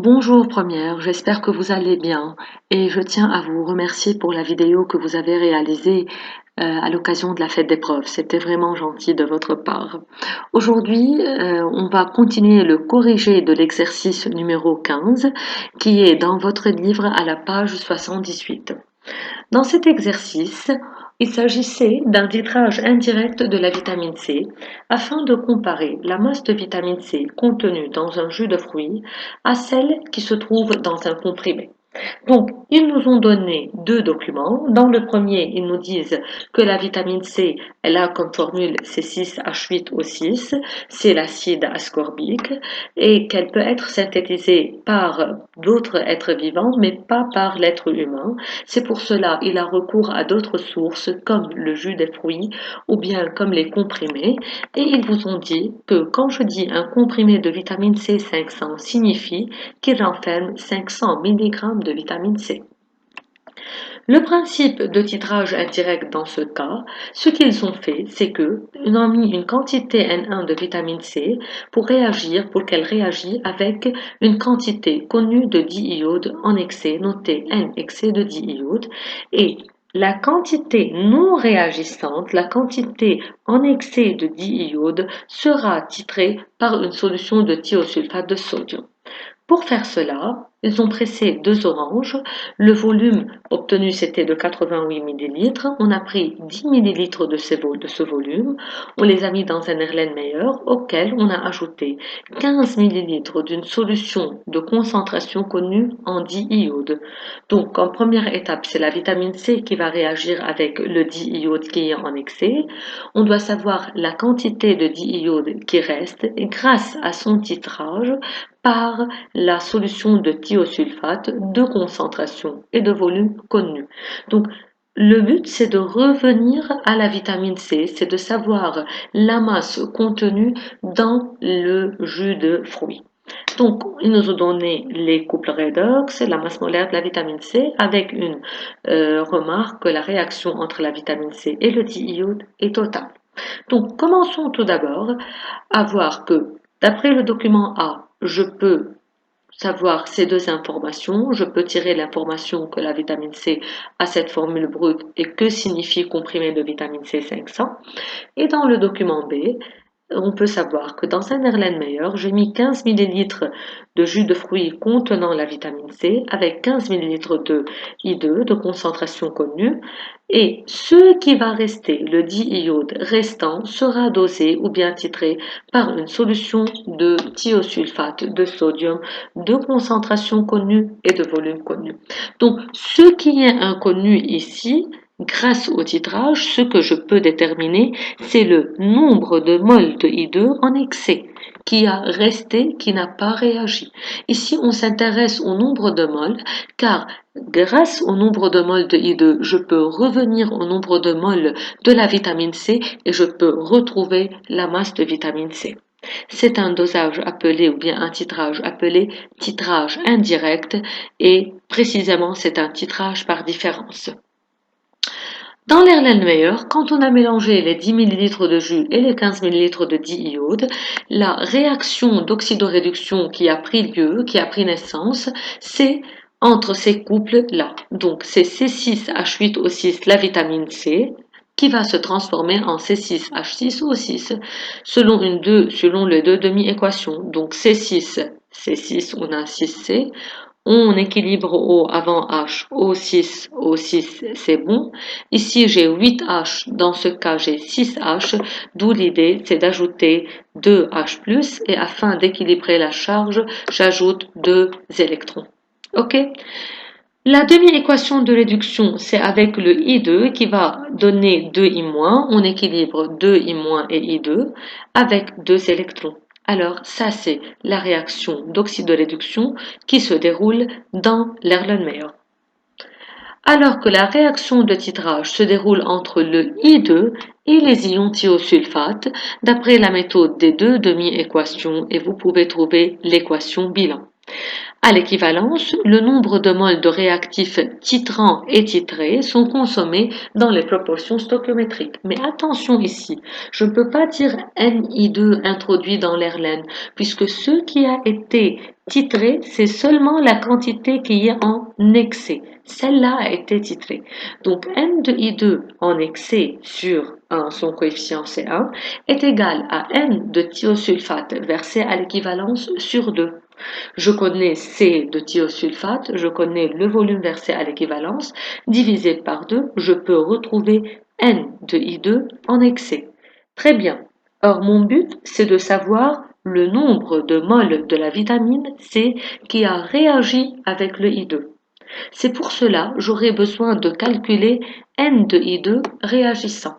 Bonjour première, j'espère que vous allez bien et je tiens à vous remercier pour la vidéo que vous avez réalisée à l'occasion de la fête des profs. C'était vraiment gentil de votre part. Aujourd'hui, on va continuer le corrigé de l'exercice numéro 15 qui est dans votre livre à la page 78. Dans cet exercice, il s'agissait d'un titrage indirect de la vitamine C afin de comparer la masse de vitamine C contenue dans un jus de fruits à celle qui se trouve dans un comprimé. Donc, ils nous ont donné deux documents. Dans le premier, ils nous disent que la vitamine C, elle a comme formule C6H8O6, c'est l'acide ascorbique, et qu'elle peut être synthétisée par d'autres êtres vivants, mais pas par l'être humain. C'est pour cela qu'il a recours à d'autres sources, comme le jus des fruits, ou bien comme les comprimés. Et ils vous ont dit que quand je dis un comprimé de vitamine C 500 signifie qu'il renferme 500 mg de vitamine C. Le principe de titrage indirect dans ce cas, ce qu'ils ont fait, c'est qu'ils ont mis une quantité N1 de vitamine C pour qu'elle réagisse avec une quantité connue de diiode en excès, notée N excès de diiode, et la quantité non réagissante, la quantité en excès de diiode, sera titrée par une solution de thiosulfate de sodium. Pour faire cela, ils ont pressé deux oranges. Le volume obtenu, c'était de 88 millilitres. On a pris 10 millilitres de ce volume. On les a mis dans un Erlenmeyer auquel on a ajouté 15 millilitres d'une solution de concentration connue en diiode. Donc, en première étape, c'est la vitamine C qui va réagir avec le diiode qui est en excès. On doit savoir la quantité de diiode qui reste grâce à son titrage par la solution de thiosulfate de concentration et de volume connus. Donc, le but, c'est de revenir à la vitamine C, c'est de savoir la masse contenue dans le jus de fruits. Donc, ils nous ont donné les couples redox, la masse molaire de la vitamine C, avec une remarque que la réaction entre la vitamine C et le diiode est totale. Donc, commençons tout d'abord à voir que, d'après le document A, je peux savoir ces deux informations. Je peux tirer l'information que la vitamine C a cette formule brute et que signifie comprimé de vitamine C 500. Et dans le document B, on peut savoir que dans un Erlenmeyer, j'ai mis 15 millilitres de jus de fruits contenant la vitamine C avec 15 millilitres de I2 de concentration connue et ce qui va rester, le diiode restant, sera dosé ou bien titré par une solution de thiosulfate de sodium de concentration connue et de volume connu. Donc, ce qui est inconnu ici, grâce au titrage, ce que je peux déterminer, c'est le nombre de moles de I2 en excès qui a resté, qui n'a pas réagi. Ici, on s'intéresse au nombre de moles car grâce au nombre de moles de I2, je peux revenir au nombre de moles de la vitamine C et je peux retrouver la masse de vitamine C. C'est un dosage appelé ou bien un titrage appelé titrage indirect et précisément c'est un titrage par différence. Dans l'Erlenmeyer, quand on a mélangé les 10 ml de jus et les 15 ml de diiode, la réaction d'oxydoréduction qui a pris lieu, qui a pris naissance, c'est entre ces couples-là. Donc c'est C6H8O6, la vitamine C, qui va se transformer en C6H6O6 selon les deux demi-équations. Donc C6, on a 6C, on équilibre O avant H, O6, c'est bon. Ici, j'ai 8H, dans ce cas, j'ai 6H, d'où l'idée, c'est d'ajouter 2H+, et afin d'équilibrer la charge, j'ajoute 2 électrons. OK? La demi-équation de réduction, c'est avec le I2 qui va donner 2I-. On équilibre 2I- et I2 avec 2 électrons. Alors, ça, c'est la réaction d'oxydoréduction qui se déroule dans l'Erlenmeyer. Alors que la réaction de titrage se déroule entre le I2 et les ions thiosulfate, d'après la méthode des deux demi-équations, et vous pouvez trouver l'équation bilan. À l'équivalence, le nombre de moles de réactifs titrants et titrés sont consommés dans les proportions stoichiométriques. Mais attention ici, je ne peux pas dire Ni2 introduit dans l'air-laine, puisque ce qui a été titré, c'est seulement la quantité qui est en excès. Celle-là a été titrée. Donc N de I2 en excès sur son coefficient C1 est égal à N de thiosulfate versé à l'équivalence sur 2. Je connais C de thiosulfate, je connais le volume versé à l'équivalence, divisé par 2, je peux retrouver N de I2 en excès. Très bien. Or, mon but, c'est de savoir le nombre de moles de la vitamine C qui a réagi avec le I2. C'est pour cela j'aurai besoin de calculer N de I2 réagissant.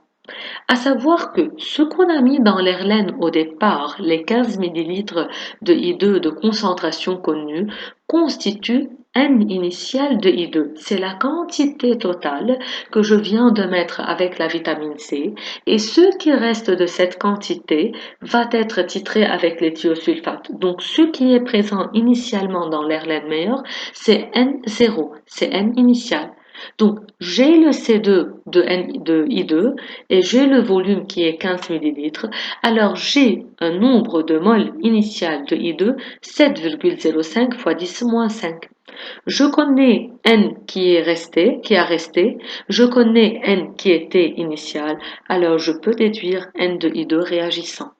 À savoir que ce qu'on a mis dans l'airlaine au départ, les 15 millilitres de I2 de concentration connue, constituent N initial de I2. C'est la quantité totale que je viens de mettre avec la vitamine C et ce qui reste de cette quantité va être titré avec les thiosulfates. Donc ce qui est présent initialement dans l'airlaine meilleure, c'est N0, c'est N initial. Donc, j'ai le C2 de I2 et j'ai le volume qui est 15 millilitres. Alors, j'ai un nombre de moles initial de I2, 7,05 fois 10 moins 5. Je connais N qui a resté. Je connais N qui était initial. Alors, je peux déduire N de I2 réagissant.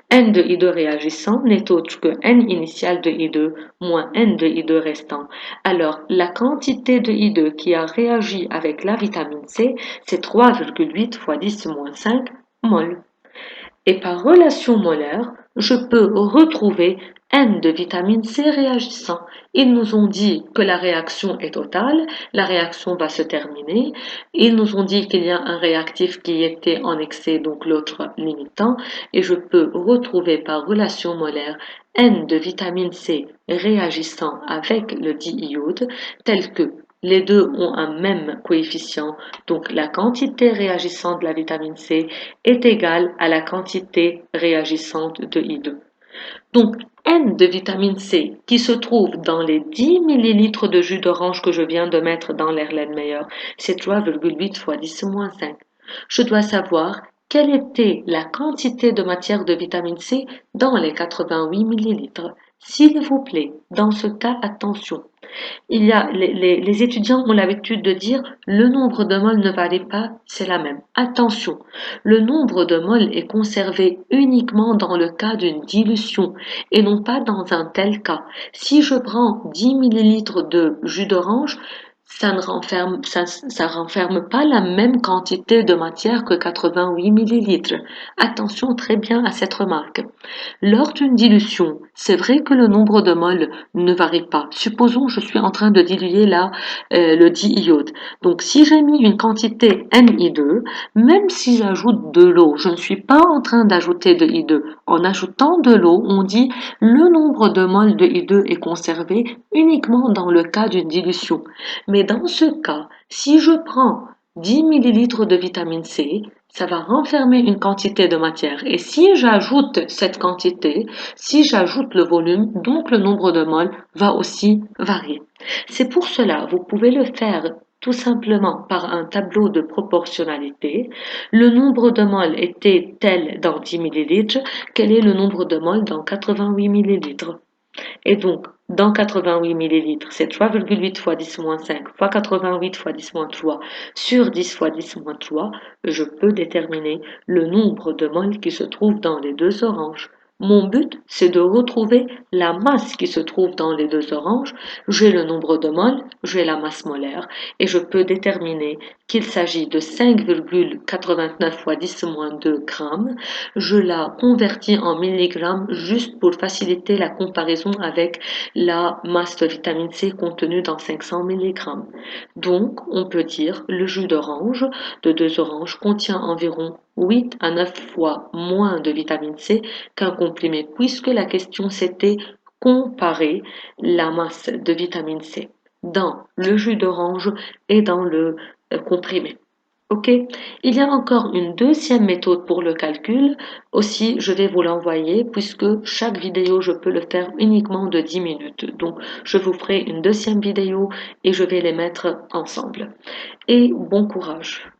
N de I2 réagissant n'est autre que N initial de I2 moins N de I2 restant. Alors, la quantité de I2 qui a réagi avec la vitamine C, c'est 3,8 fois 10 moins 5 mol. Et par relation molaire, je peux retrouver N de vitamine C réagissant. Ils nous ont dit que la réaction est totale, la réaction va se terminer. Ils nous ont dit qu'il y a un réactif qui était en excès, donc l'autre limitant, et je peux retrouver par relation molaire N de vitamine C réagissant avec le diiode, tel que les deux ont un même coefficient, donc la quantité réagissante de la vitamine C est égale à la quantité réagissante de I2. Donc, N de vitamine C qui se trouve dans les 10 millilitres de jus d'orange que je viens de mettre dans l'airlaine meilleur, c'est 3,8 fois 10 moins 5. Je dois savoir quelle était la quantité de matière de vitamine C dans les 88 millilitres. S'il vous plaît, dans ce cas, attention. Les étudiants ont l'habitude de dire le nombre de moles ne varie pas, c'est la même. Attention, le nombre de moles est conservé uniquement dans le cas d'une dilution et non pas dans un tel cas. Si je prends 10 millilitres de jus d'orange, ça renferme pas la même quantité de matière que 88 millilitres. Attention très bien à cette remarque. Lors d'une dilution, c'est vrai que le nombre de moles ne varie pas. Supposons que je suis en train de diluer là le diiode. Donc si j'ai mis une quantité Ni2, même si j'ajoute de l'eau, je ne suis pas en train d'ajouter de I2. En ajoutant de l'eau, on dit le nombre de moles de I2 est conservé uniquement dans le cas d'une dilution. Mais dans ce cas, si je prends 10 millilitres de vitamine C, ça va renfermer une quantité de matière. Et si j'ajoute cette quantité, si j'ajoute le volume, donc le nombre de moles va aussi varier. C'est pour cela, vous pouvez le faire tout simplement par un tableau de proportionnalité. Le nombre de moles était tel dans 10 millilitres, quel est le nombre de moles dans 88 millilitres? Et donc, dans 88 millilitres, c'est 3,8 fois 10 moins 5 fois 88 fois 10 moins 3 sur 10 fois 10 moins 3, je peux déterminer le nombre de moles qui se trouvent dans les deux oranges. Mon but, c'est de retrouver la masse qui se trouve dans les deux oranges. J'ai le nombre de moles, j'ai la masse molaire, et je peux déterminer qu'il s'agit de 5,89 fois 10 moins 2 grammes. Je la convertis en milligrammes juste pour faciliter la comparaison avec la masse de vitamine C contenue dans 500 mg. Donc, on peut dire le jus d'orange de 2 oranges contient environ 8 à 9 fois moins de vitamine C qu'un comprimé, puisque la question c'était comparer la masse de vitamine C dans le jus d'orange et dans le comprimé. OK. Il y a encore une deuxième méthode pour le calcul. Aussi, je vais vous l'envoyer puisque chaque vidéo, je peux le faire uniquement de 10 minutes. Donc, je vous ferai une deuxième vidéo et je vais les mettre ensemble. Et bon courage.